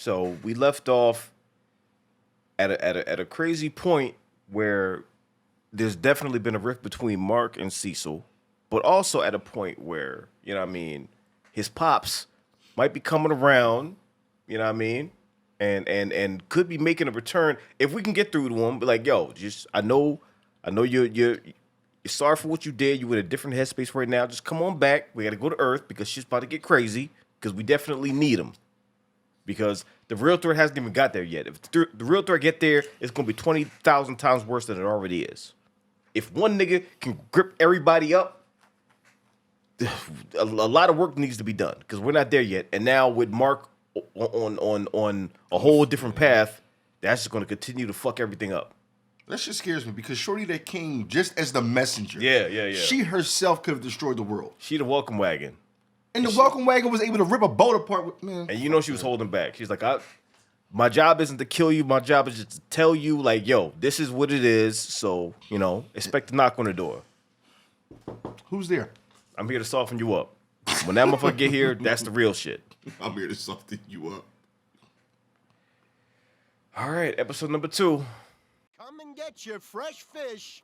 So we left off at a crazy point where there's definitely been a rift between Mark and Cecil, but also at a point where, you know what I mean, his pops might be coming around, you know what I mean, and could be making a return if we can get through to him. Be like, yo, just I know you're sorry for what you did. You in a different headspace right now. Just come on back. We got to go to Earth because shit's about to get crazy. Because we definitely need him. Because the real threat hasn't even got there yet. If the real threat get there, it's gonna be 20,000 times worse than it already is. If one nigga can grip everybody up, a lot of work needs to be done. Because we're not there yet. And now with Mark on a whole different path, that's just gonna continue to fuck everything up. That shit scares me because Shorty that came just as the messenger. Yeah. She herself could have destroyed the world. She the welcome wagon. And the welcome wagon was able to rip a boat apart with, man. And you know she was holding back. She's like, my job isn't to kill you. My job is just to tell you, like, yo, this is what it is. So, you know, expect to knock on the door. Who's there? I'm here to soften you up. When that motherfucker get here, that's the real shit. I'm here to soften you up. All right, episode number 2. Come and get your fresh fish.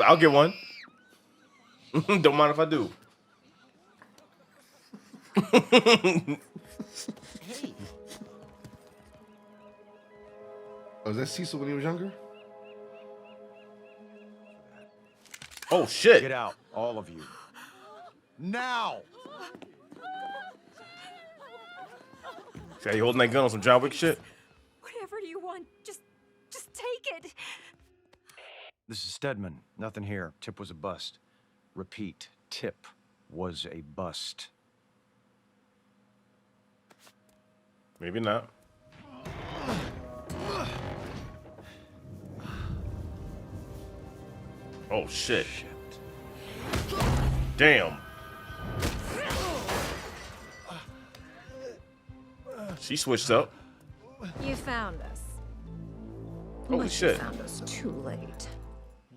I'll get one. Don't mind if I do. Hey. Oh, is that Cecil when he was younger? Oh, shit. Get out, all of you. Now! See how you holding that gun on some John Wick shit? Whatever you want, just take it. This is Stedman. Nothing here. Tip was a bust. Repeat, Tip was a bust. Maybe not. Oh, shit. Damn. She switched up. You found us. Holy But shit. You found us too late.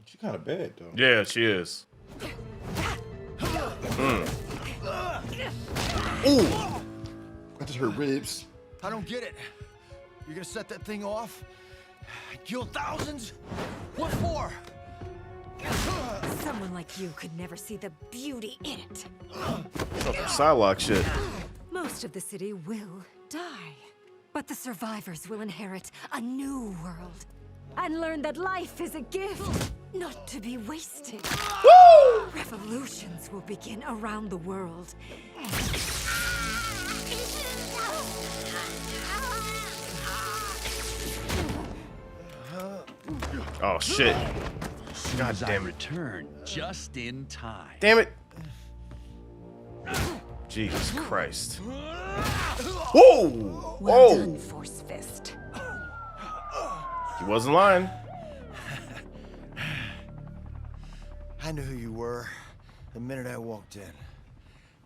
She kind of bad, though. Yeah, she is. Ooh. That just hurt ribs. I don't get it. You're gonna set that thing off? Kill thousands? What for? Someone like you could never see the beauty in it. Fucking Psylocke shit. Most of the city will die, but the survivors will inherit a new world and learn that life is a gift, not to be wasted. Woo! Revolutions will begin around the world. Oh, shit. God I damn it. return just in time. Damn it. Jesus Christ. Whoa! Well Whoa! done, Force Fist. He wasn't lying. I knew who you were the minute I walked in.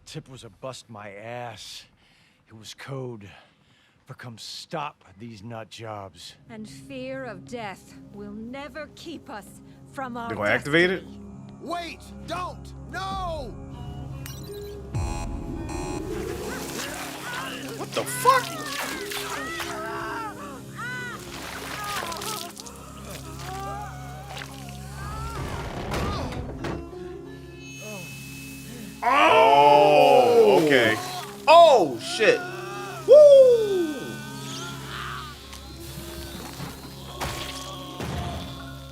Tip was a bust my ass. It was code for come stop these nut jobs. And fear of death will never keep us from our They gonna activate it? destiny. Wait! Don't! No! What the fuck? Oh, okay. Oh, shit. Woo!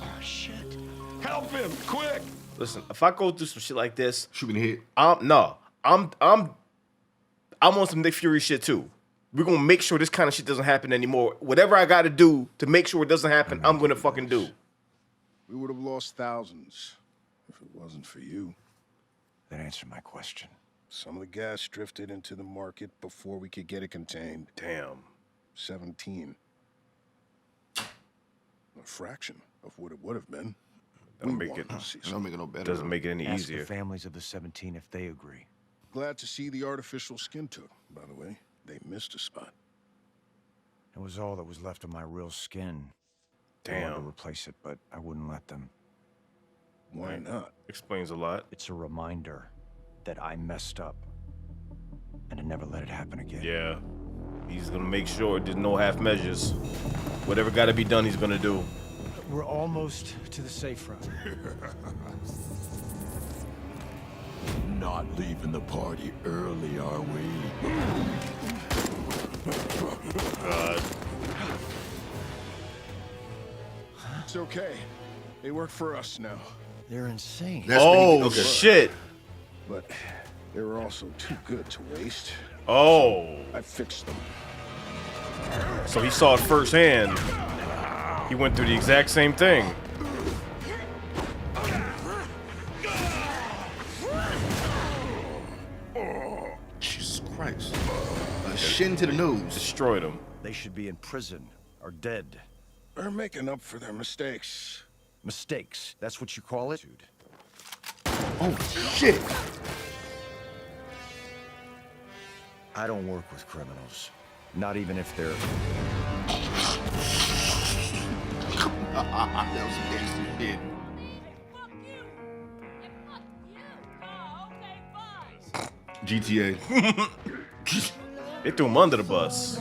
Oh, shit. Help him, quick! Listen, if I go through some shit like this, Shoot me in the head. I'm on some Nick Fury shit too. We're gonna make sure this kind of shit doesn't happen anymore. Whatever I gotta do to make sure it doesn't happen, I'm gonna fucking do. We would have lost thousands if it wasn't for you. That answered my question. Some of the gas drifted into the market before we could get it contained. Damn. 17. A fraction of what it would have been. Don't We make it. won, Cecil. That don't make it no better. Doesn't make it any Ask easier. the families of the 17 if they agree. Glad to see the artificial skin took, by the way. They missed a spot. It was all that was left of my real skin. They wanted to Damn. replace it, but I wouldn't let them. Why not? Explains a lot. It's a reminder that I messed up. and to never let it happen again. Yeah. He's gonna make sure there's no half measures. Whatever gotta be done, he's gonna do. We're almost to the safe room. Not leaving the party early, are we? God. It's okay. They work for us now. They're insane. That's Oh, okay. shit. But they were also too good to waste. Oh. I fixed them. So he saw it firsthand. He went through the exact same thing. Jesus Christ. A shin to the nose. Destroyed him. They should be in prison or dead. They're making up for their mistakes. Mistakes, that's what you call it? Dude. Oh, shit. I don't work with criminals. Not even if they're... That was some gangster shit. GTA. They threw him under the bus.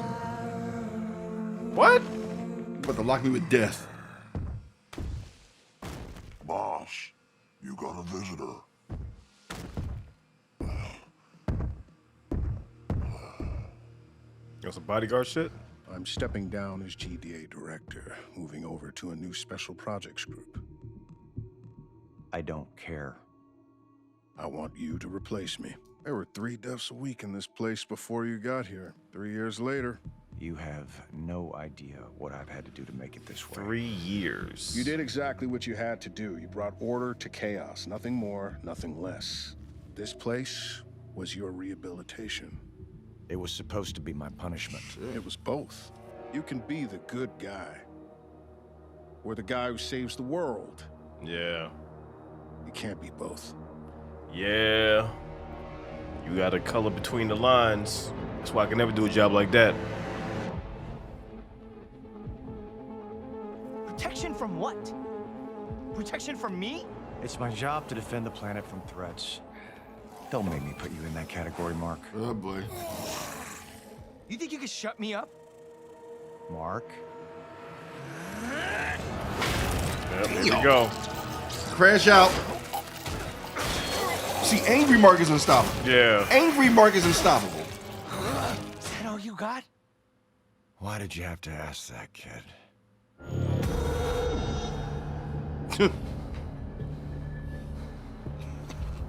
What? About to lock me with death. Boss, you got a visitor. Got some bodyguard shit? I'm stepping down as GDA director, moving over to a new special projects group. I don't care. I want you to replace me. There were 3 deaths a week in this place before you got here. 3 years later. You have no idea what I've had to do to make it this way. 3 years. You did exactly what you had to do. You brought order to chaos. Nothing more, nothing less. This place was your rehabilitation. It was supposed to be my punishment. It was both. You can be the good guy. Or the guy who saves the world. Yeah. You can't be both. Yeah. You gotta color between the lines. That's why I can never do a job like that. Protection from what? Protection from me? It's my job to defend the planet from threats. Don't make me put you in that category, Mark. Oh, boy. You think you can shut me up? Mark? Yep, here we go. Crash out. See, Angry Mark is unstoppable. Yeah. Angry Mark is unstoppable. Is that all you got? Why did you have to ask that, kid?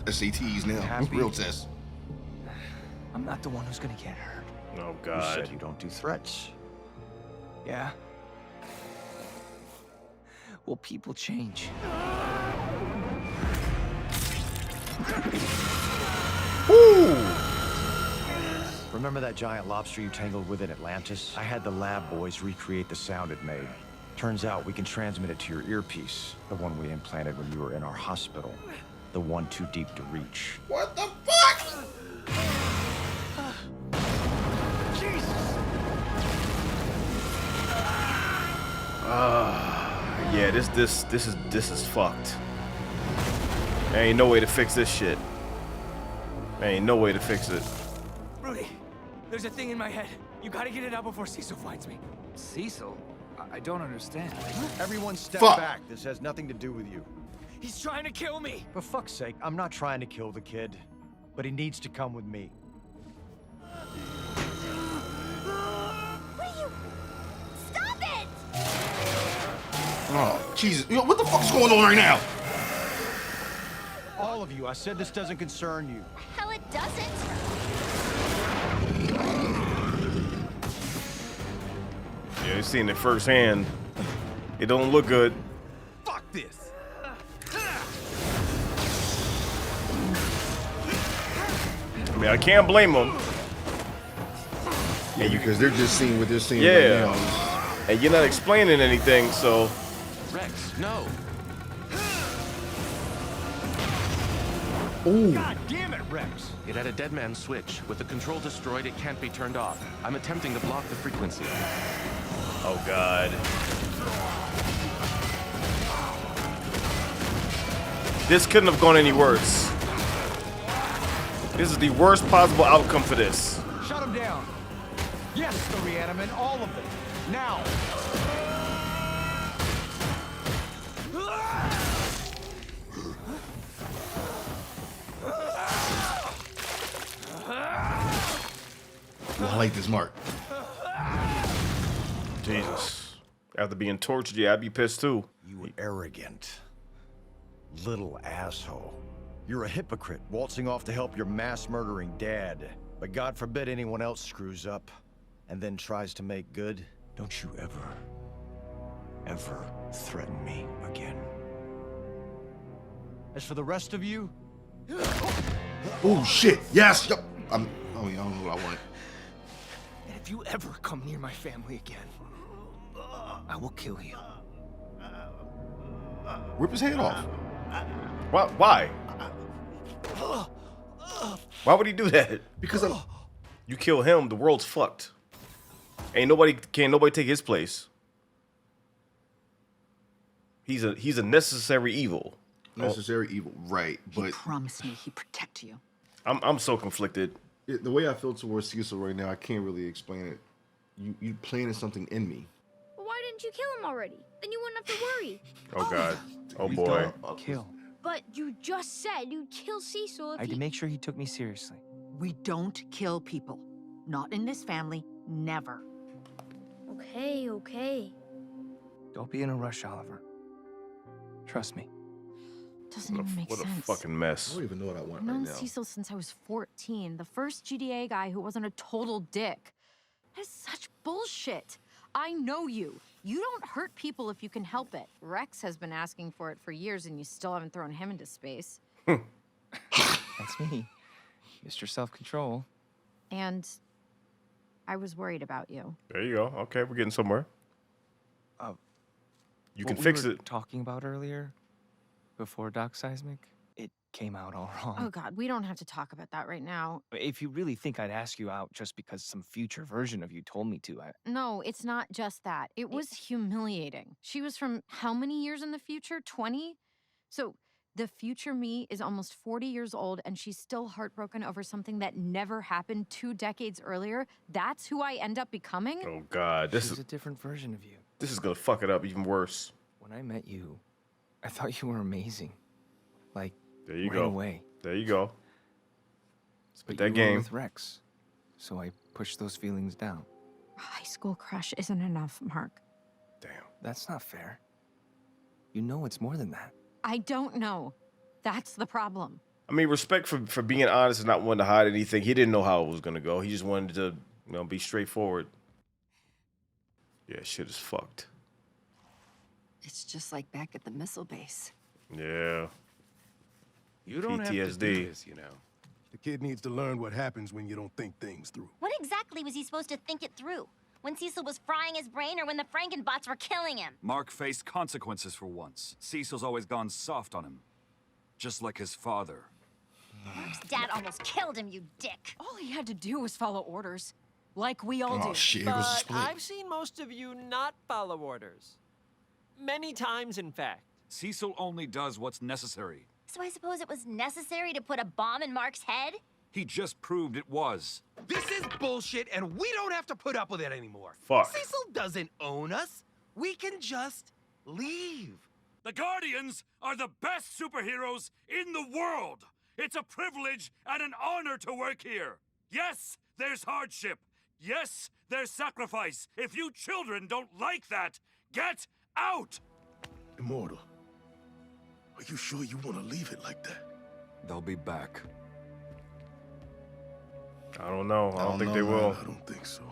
SATs now. Happy? Real test. I'm not the one who's gonna get hurt. Oh, You God. said you don't do threats. Yeah? Well, people change. Remember that giant lobster you tangled with in Atlantis? I had the lab boys recreate the sound it made. Turns out we can transmit it to your earpiece. The one we implanted when you were in our hospital. The one too deep to reach. What the fuck? Yeah, this is fucked. There ain't no way to fix this shit. There ain't no way to fix it. Rudy, there's a thing in my head. You gotta get it out before Cecil finds me. Cecil? I don't understand. Everyone step Fuck. back. This has nothing to do with you. He's trying to kill me. For fuck's sake, I'm not trying to kill the kid. But he needs to come with me. Will you stop it? Oh, Jesus. Yo, what the fuck's going on right now? All of you, I said this doesn't concern you. Hell, it doesn't. Yeah, you seen it firsthand. It don't look good. Fuck this. I mean, I can't blame them. Yeah, because they're just seeing what they're seeing Yeah. right now. And you're not explaining anything, so Rex, no. God damn it, Rex! It had a dead man's switch. With the control destroyed, it can't be turned off. I'm attempting to block the frequency. oh God. This couldn't have gone any worse. This is the worst possible outcome for this. Shut him down. Yes, the reanimate, all of them. Now. Well, I like this, Mark. Jesus. After being tortured, yeah, I'd be pissed too. You arrogant little asshole. You're a hypocrite waltzing off to help your mass-murdering dad. But God forbid anyone else screws up and then tries to make good. Don't you ever threaten me again. As for the rest of you... Oh, shit. Yes. Yep. I don't know what I wanted. And if you ever come near my family again, I will kill you. Rip his head off. Why? Why would he do that? Because you kill him, the world's fucked. Can't nobody take his place. He's a necessary evil. Necessary evil, right? He But promised me he'd protect you. I'm so conflicted. the way I feel towards Cecil right now, I can't really explain it. You planted something in me. Well, why didn't you kill him already? Then you wouldn't have to worry. Oh God. Oh boy. Kill. But you just said you'd kill Cecil if I had he... to make sure he took me seriously. We don't kill people. Not in this family, never. Okay. Don't be in a rush, Oliver. Trust me. Doesn't even make What a sense. fucking I mess. don't even know what I want I've right known now. Cecil since I was 14. The first GDA guy who wasn't a total dick. That's such bullshit. I know you. You don't hurt people if you can help it. Rex has been asking for it for years and you still haven't thrown him into space. That's me. Mr. Self-Control. And I was worried about you. There you go. Okay, we're getting somewhere. You What can fix we were it. talking about earlier, before Doc Seismic, it came out all wrong. Oh God, we don't have to talk about that right now. If you really think I'd ask you out just because some future version of you told me to, No, it's not just that. It was humiliating. She was from how many years in the future? 20? So the future me is almost 40 years old and she's still heartbroken over something that never happened 2 decades earlier. That's who I end up becoming? Oh God, this she's is a different version of you. this is gonna fuck it up even worse. When I met you, I thought you were amazing. Like, There you right go. away. There you go. But that you were game. with Rex, so I pushed those feelings down. A high school crush isn't enough, Mark. Damn. That's not fair. You know it's more than that. I don't know. That's the problem. I mean, respect for being honest and not wanting to hide anything. He didn't know how it was gonna go. He just wanted to, be straightforward. Yeah, shit is fucked. It's just like back at the missile base. Yeah. You don't have to PTSD. do this, The kid needs to learn what happens when you don't think things through. What exactly was he supposed to think it through? When Cecil was frying his brain or when the Frankenbots were killing him? Mark faced consequences for once. Cecil's always gone soft on him. Just like his father. Mark's dad almost killed him, you dick. All he had to do was follow orders. Like we all do. Oh shit, here goes the But split. I've seen most of you not follow orders. Many times, in fact. Cecil only does what's necessary. So I suppose it was necessary to put a bomb in Mark's head? He just proved it was. This is bullshit, and we don't have to put up with it anymore. Fuck. Cecil doesn't own us. We can just leave. The Guardians are the best superheroes in the world. It's a privilege and an honor to work here. Yes, there's hardship. Yes, there's sacrifice. If you children don't like that, get out! Immortal, are you sure you want to leave it like that? They'll be back. I don't know. I don't think they will. I don't think so.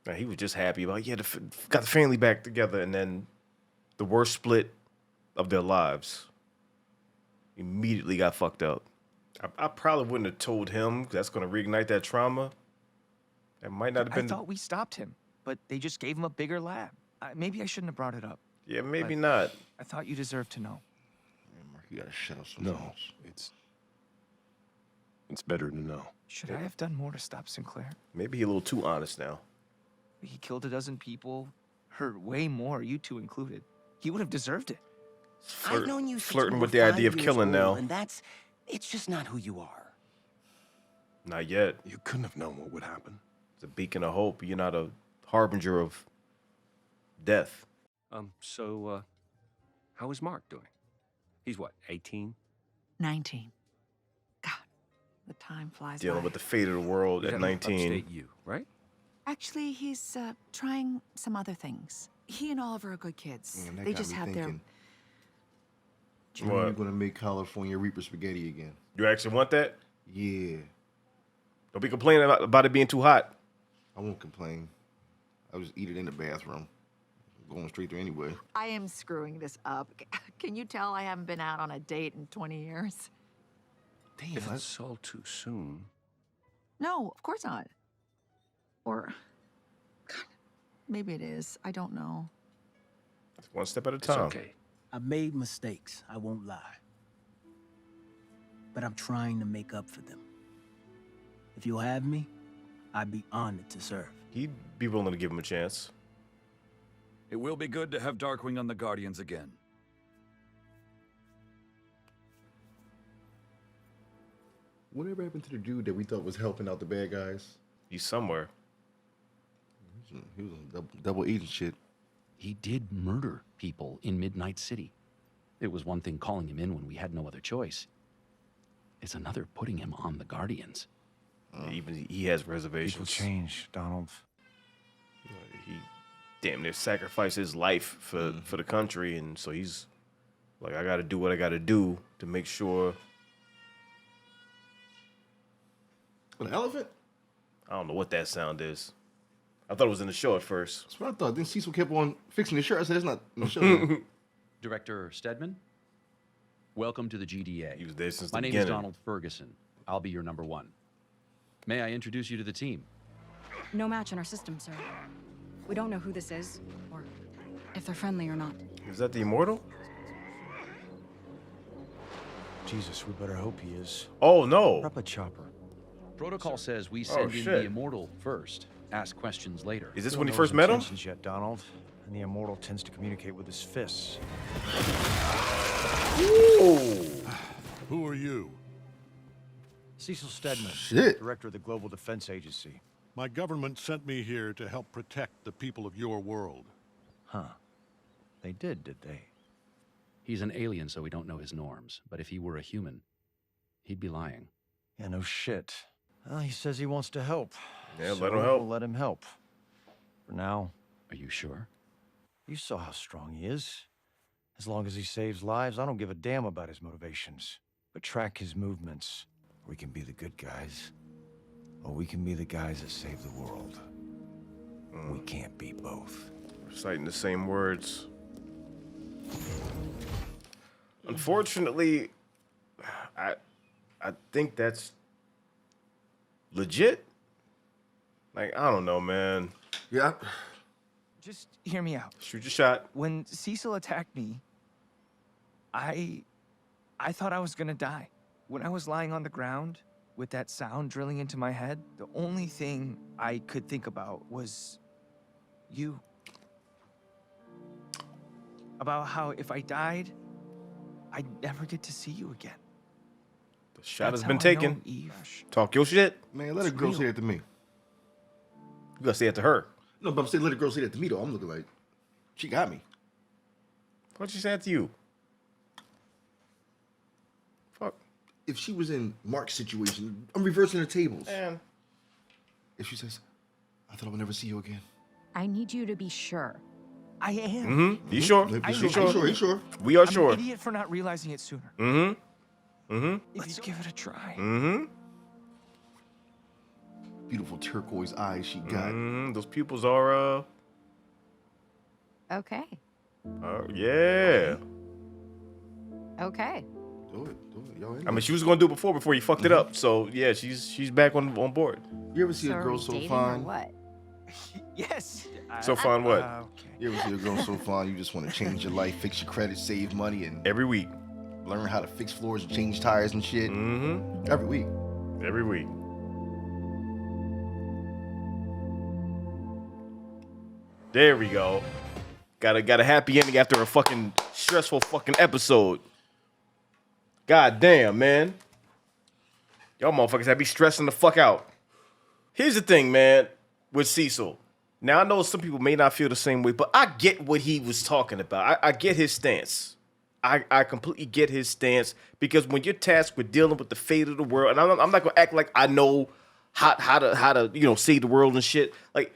Now, he was just happy about, got the family back together, and then the worst split of their lives immediately got fucked up. I probably wouldn't have told him, 'cause that's going to reignite that trauma. That might not have been. I thought we stopped him, but they just gave him a bigger lab. Maybe I shouldn't have brought it up. Yeah, maybe but not. I thought you deserved to know. Mark, you gotta shut up No, sometimes. it's better to know. Should I have done more to stop Sinclair? Maybe he's a little too honest now. He killed a dozen people, hurt way more, you two included. He would have deserved it. I've known you since Flirting you with were the idea 5 of years killing old, now. and that's It's just not who you are. Not yet. You couldn't have known what would happen. It's a beacon of hope. You're not a harbinger of death. So, how is Mark doing? He's what, 18? 19. God, the time flies Dealing by. with the fate of the world He's at at 19. Upstate you, right? Actually, he's trying some other things. He and Oliver are good kids. Man, that They got just me have thinking. their... When are you gonna make California Reaper spaghetti again? You actually want that? Yeah. Don't be complaining about it being too hot. I won't complain. I'll just eat it in the bathroom. I'm going straight through anyway. I am screwing this up. Can you tell I haven't been out on a date in 20 years? Damn, if it's all too soon. No, of course not. Or... God, maybe it is. I don't know. It's one step at a time. It's okay. I've made mistakes, I won't lie. But I'm trying to make up for them. If you'll have me, I'd be honored to serve. He'd be willing to give him a chance. It will be good to have Darkwing on the Guardians again. Whatever happened to the dude that we thought was helping out the bad guys? He's somewhere. He was on double agent shit. He did murder people in Midnight City. It was one thing calling him in when we had no other choice. It's another putting him on the Guardians. Even he has reservations. People change, Donald. He damn near sacrificed his life for the country, and so he's like, I got to do what I got to do to make sure. An elephant? I don't know what that sound is. I thought it was in the show at first. That's what I thought. Then Cecil kept on fixing the shirt. I said, it's not in the show. Director Stedman, welcome to the GDA. He was there since My the name beginning. is Donald Ferguson. I'll be your number one. May I introduce you to the team? No match in our system, sir. We don't know who this is, or if they're friendly or not. Is that the Immortal? Jesus, we better hope he is. Oh, no. Prep a chopper. Protocol says we send in shit. the Immortal first. Ask questions later. Is this We when don't he know first his met him? intentions yet, Donald. And the Immortal tends to communicate with his fists. Who are you? Cecil Stedman, Shit. Director of the Global Defense Agency. My government sent me here to help protect the people of your world. Huh. They did they? He's an alien, so we don't know his norms. But if he were a human, he'd be lying. Yeah, no shit. Well, he says he wants to help. Yeah, so let him help. We'll let him help. For now. Are you sure? You saw how strong he is. As long as he saves lives, I don't give a damn about his motivations. But track his movements. We can be the good guys. Or we can be the guys that save the world. We can't be both. Reciting the same words. Unfortunately, I think that's legit. Like, I don't know, man. Yeah. Just hear me out. Shoot your shot. When Cecil attacked me, I thought I was gonna die. When I was lying on the ground with that sound drilling into my head, the only thing I could think about was you. About how if I died, I'd never get to see you again. The shot That's has been how I know taken. Eve. Talk your shit. Man, let a girl say that to me. You gotta say that to her. No, but I'm saying let a girl say that to me, though. I'm looking like, she got me. Why'd she say that to you? Fuck. If she was in Mark's situation, I'm reversing the tables. Man. If she says, I thought I would never see you again. I need you to be sure. I am. Mm-hmm. You sure? You You sure? sure? You sure? We are I'm sure. an idiot for not realizing it sooner. Mm-hmm. Mm-hmm. Let's give it a try. Mm-hmm. Beautiful turquoise eyes she got. Those pupils are, Okay. yeah. Okay. Do it. Y'all in I mean, there. she was gonna do it before you fucked it up. So yeah, she's back on board. You ever see So a are girl we so dating fine? or what? Yes. So fine what? Okay. You ever see a girl so fine you just want to change your life, fix your credit, save money, and Every week. learn how to fix floors and change tires and shit? Mm-hmm. Every week. Every week. There we go. Got a happy ending after a fucking stressful fucking episode. God damn, man. Y'all motherfuckers had me stressing the fuck out. Here's the thing, man, with Cecil. Now, I know some people may not feel the same way, but I get what he was talking about. I get his stance. I completely get his stance because when you're tasked with dealing with the fate of the world, and I'm not going to act like I know how to save the world and shit. Like,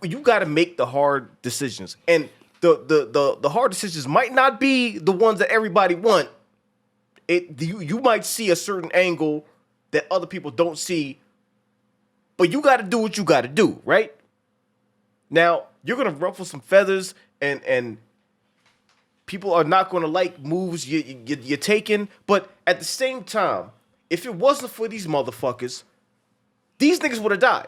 you got to make the hard decisions. And the hard decisions might not be the ones that everybody want. You might see a certain angle that other people don't see, but you got to do what you got to do, right? Now, you're going to ruffle some feathers, and people are not going to like moves you're taking, but at the same time, if it wasn't for these motherfuckers, these niggas would have died.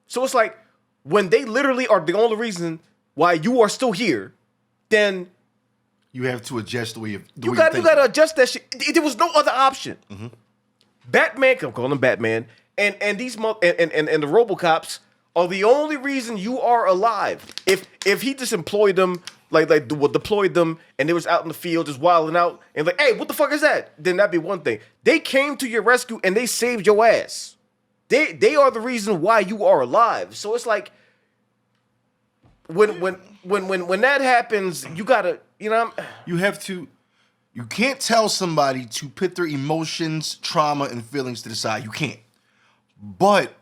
So it's like, when they literally are the only reason why you are still here, then you have to adjust the way you gotta adjust that shit. There was no other option. Mm-hmm. Batman, I'm calling him Batman, and these and the RoboCops are the only reason you are alive. If he just employed them, deployed them, and they was out in the field just wilding out, and like, hey, what the fuck is that? Then that'd be one thing. They came to your rescue and they saved your ass. They are the reason why you are alive. So it's like when that happens, you gotta, you have to. You can't tell somebody to put their emotions, trauma, and feelings to the side. You can't. But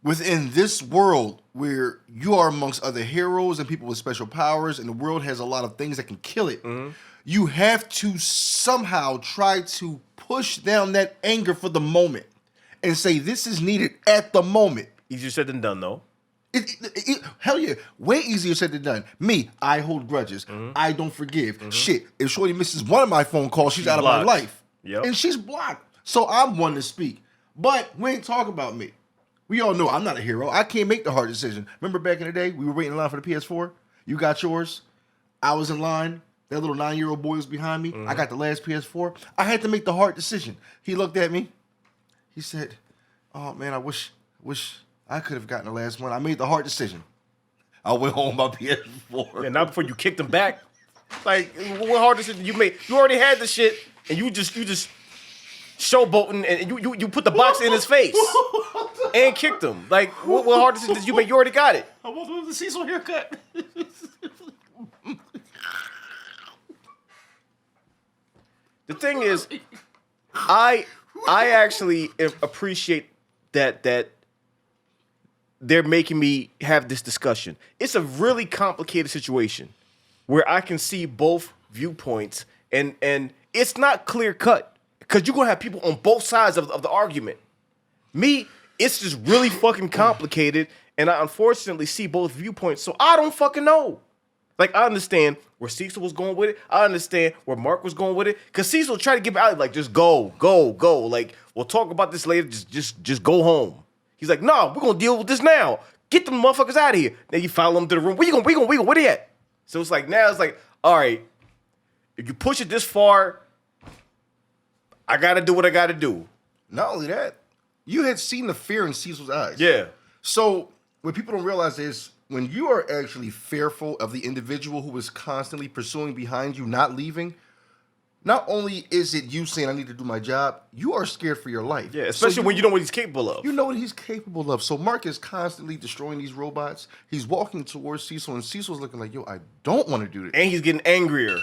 within this world where you are amongst other heroes and people with special powers, and the world has a lot of things that can kill it, you have to somehow try to push down that anger for the moment and say this is needed at the moment. Easier said than done, though. Hell yeah, way easier said than done. Me, I hold grudges. I don't forgive. Shit, if Shorty misses one of my phone calls, she's out blocked. of my life. Yep. And she's blocked. So I'm one to speak. But we ain't talking about me. We all know I'm not a hero. I can't make the hard decision. Remember back in the day, we were waiting in line for the PS4? You got yours. I was in line. That little 9-year-old boy was behind me. I got the last PS4. I had to make the hard decision. He looked at me. He said, oh man, I wish I could have gotten the last one. I made the hard decision. I went home my PS4. Yeah, not before you kicked him back. Like, what hard decision you made? You already had the shit, and you just showboating, and you put the box in his face and kicked him. Like, what hard decision did you make? You already got it. I want to do the Cecil haircut. The thing is, I actually appreciate that they're making me have this discussion. It's a really complicated situation where I can see both viewpoints, and it's not clear cut because you're gonna have people on both sides of the argument. Me, it's just really fucking complicated, and I unfortunately see both viewpoints, so I don't fucking know. Like, I understand where Cecil was going with it. I understand where Mark was going with it. Because Cecil tried to give out, like, just go. Like, we'll talk about this later. Just go home. He's like, no, we're going to deal with this now. Get them motherfuckers out of here. Then you follow them to the room. Where you going? Where they at? So it's like, now it's like, all right, if you push it this far, I got to do what I got to do. Not only that, you had seen the fear in Cecil's eyes. Yeah. So what people don't realize is when you are actually fearful of the individual who is constantly pursuing behind you, not leaving, not only is it you saying I need to do my job, you are scared for your life. Yeah, especially when you know what he's capable of. You know what he's capable of. So Mark is constantly destroying these robots. He's walking towards Cecil, and Cecil's looking like, yo, I don't want to do this. And he's getting angrier.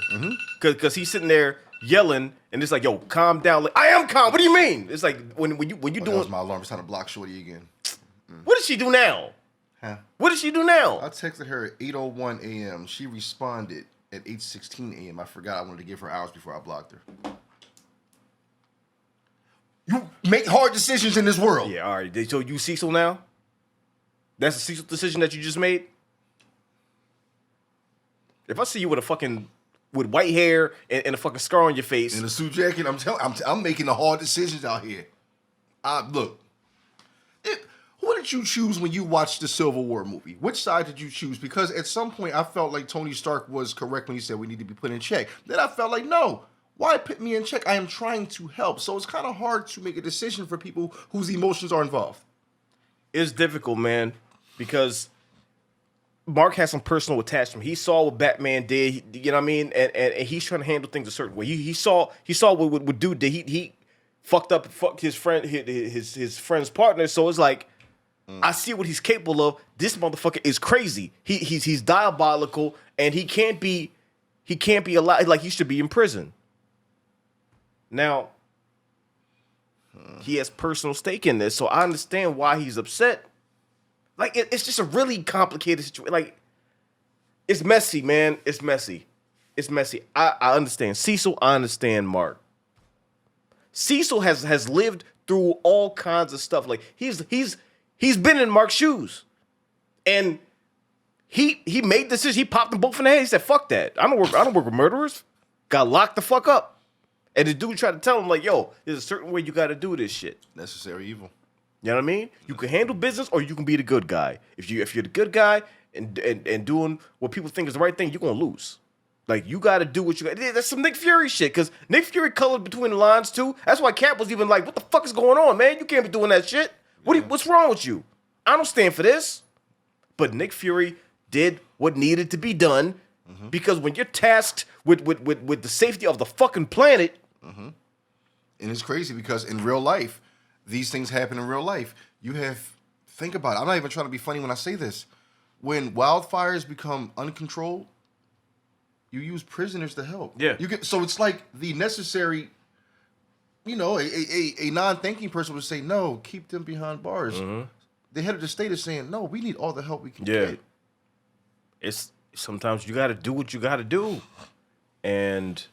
Because he's sitting there yelling, and it's like, yo, calm down. Like, I am calm. What do you mean? It's like, when you doing... That was my alarm. It's time to block Shorty again. What did she do now? Huh? What did she do now? I texted her at 8:01 a.m. She responded at 8:16 a.m. I forgot I wanted to give her hours before I blocked her. You make hard decisions in this world. Yeah, all right. So you Cecil now? That's a Cecil decision that you just made? If I see you with white hair and a fucking scar on your face. And a suit jacket, I'm making the hard decisions out here. Look. What did you choose when you watched the Civil War movie? Which side did you choose? Because at some point I felt like Tony Stark was correct when he said we need to be put in check. Then I felt like, no, why put me in check? I am trying to help. So it's kind of hard to make a decision for people whose emotions are involved. It's difficult, man, because Mark has some personal attachment. He saw what Batman did, you know what I mean? And he's trying to handle things a certain way. He saw what Dude did. fucked his friend, his friend's partner. So it's like, I see what he's capable of. This motherfucker is crazy. He's diabolical, and he can't be allowed. Like, he should be in prison. Now, he has personal stake in this, so I understand why he's upset. Like, it's just a really complicated situation. Like, it's messy, man. It's messy. It's messy. I understand Cecil. I understand Mark. Cecil has lived through all kinds of stuff. Like, he's been in Mark's shoes, and he made decisions. He popped them both in the head. He said, "Fuck that. I don't work with murderers." Got locked the fuck up. And the dude tried to tell him, like, "Yo, there's a certain way you got to do this shit. Necessary evil." You know what I mean? You can handle business, or you can be the good guy. If you're the good guy and doing what people think is the right thing, you're gonna lose. Like, you got to do what you got. That's some Nick Fury shit, because Nick Fury colored between the lines too. That's why Cap was even like, "What the fuck is going on, man? You can't be doing that shit. What's wrong with you? I don't stand for this." But Nick Fury did what needed to be done, because when you're tasked with the safety of the fucking planet. And it's crazy because in real life, these things happen in real life. Think about it. I'm not even trying to be funny when I say this. When wildfires become uncontrolled, you use prisoners to help. Yeah. So it's like the necessary, a non-thinking person would say, no, keep them behind bars. The head of the state is saying, no, we need all the help we can get. It's sometimes you got to do what you got to do. And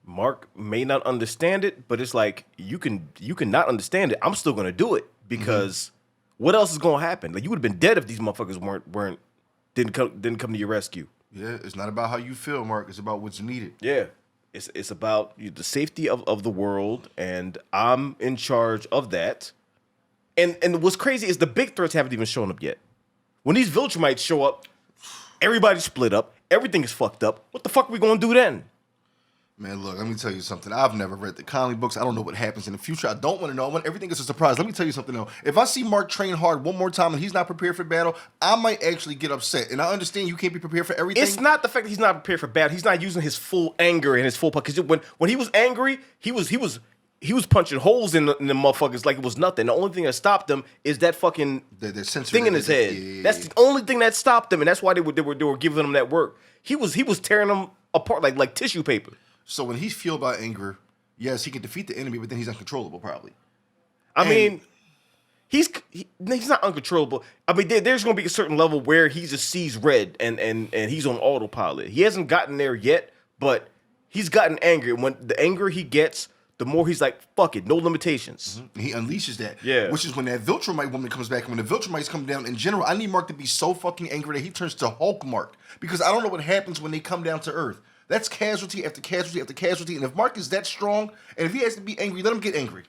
Mark may not understand it, but it's like, you can not understand it. I'm still gonna do it, because what else is gonna happen? Like, you would have been dead if these motherfuckers didn't come to your rescue. Yeah, it's not about how you feel, Mark. It's about what's needed. Yeah, it's about the safety of the world, and I'm in charge of that. And what's crazy is the big threats haven't even shown up yet. When these Viltrumites show up, everybody's split up. Everything is fucked up. What the fuck are we gonna do then? Man, look, let me tell you something. I've never read the comic books. I don't know what happens in the future. I don't want to know. I want everything is a surprise. Let me tell you something, though. If I see Mark train hard one more time and he's not prepared for battle, I might actually get upset. And I understand you can't be prepared for everything. It's not the fact that he's not prepared for battle. He's not using his full anger and his full power. Because when he was angry, he was punching holes in the motherfuckers like it was nothing. The only thing that stopped him is that fucking thing in his head. Yeah. That's the only thing that stopped him, and that's why they were giving him that work. He was tearing them apart like tissue paper. So when he's fueled by anger, yes, he can defeat the enemy, but then he's uncontrollable, probably. I mean, he's not uncontrollable. I mean, there's going to be a certain level where he just sees red and he's on autopilot. He hasn't gotten there yet, but he's gotten angry. When the angrier he gets, the more he's like, fuck it, no limitations. He unleashes that. Yeah. Which is when that Viltrumite woman comes back. And when the Viltrumites come down in general, I need Mark to be so fucking angry that he turns to Hulk Mark. Because I don't know what happens when they come down to Earth. That's casualty after casualty after casualty. And if Mark is that strong, and if he has to be angry, let him get angry.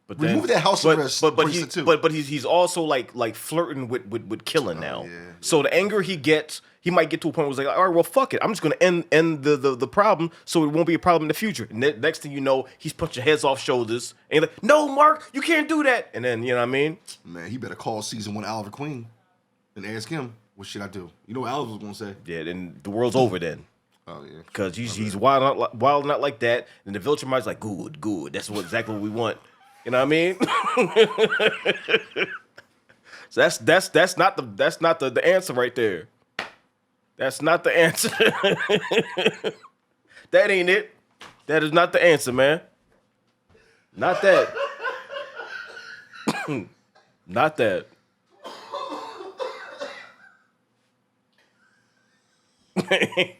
But remove that house arrest. But he's also like flirting with killing now. Yeah. So the anger he gets, he might get to a point where he's like, all right, well, fuck it. I'm just gonna end the problem, so it won't be a problem in the future. And next thing you know, he's punching heads off shoulders, and you're like, no, Mark, you can't do that. And then, you know what I mean? Man, he better call season 1 Oliver Queen and ask him, what should I do? You know what Oliver was gonna say? Yeah, then the world's over then. Oh yeah, because he's wild not like that. And the Viltrumite's like, good. That's exactly what we want. You know what I mean? So that's not the answer right there. That's not the answer. That ain't it. That is not the answer, man. Not that. Not that.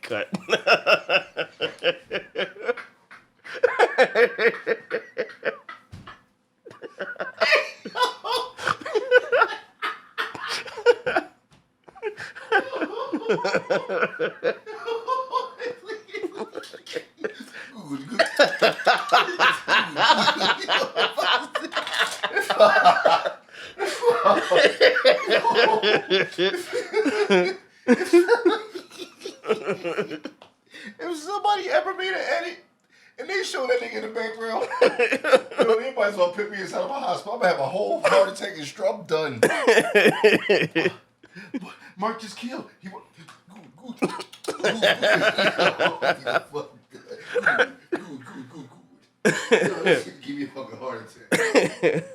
Cut. If somebody ever made an edit and they show that nigga in the background, yo, they might as well put me inside of a hospital. I'm gonna have a whole heart attack and stroke. I'm done. Mark just killed. He went, good. Give me a fucking heart attack.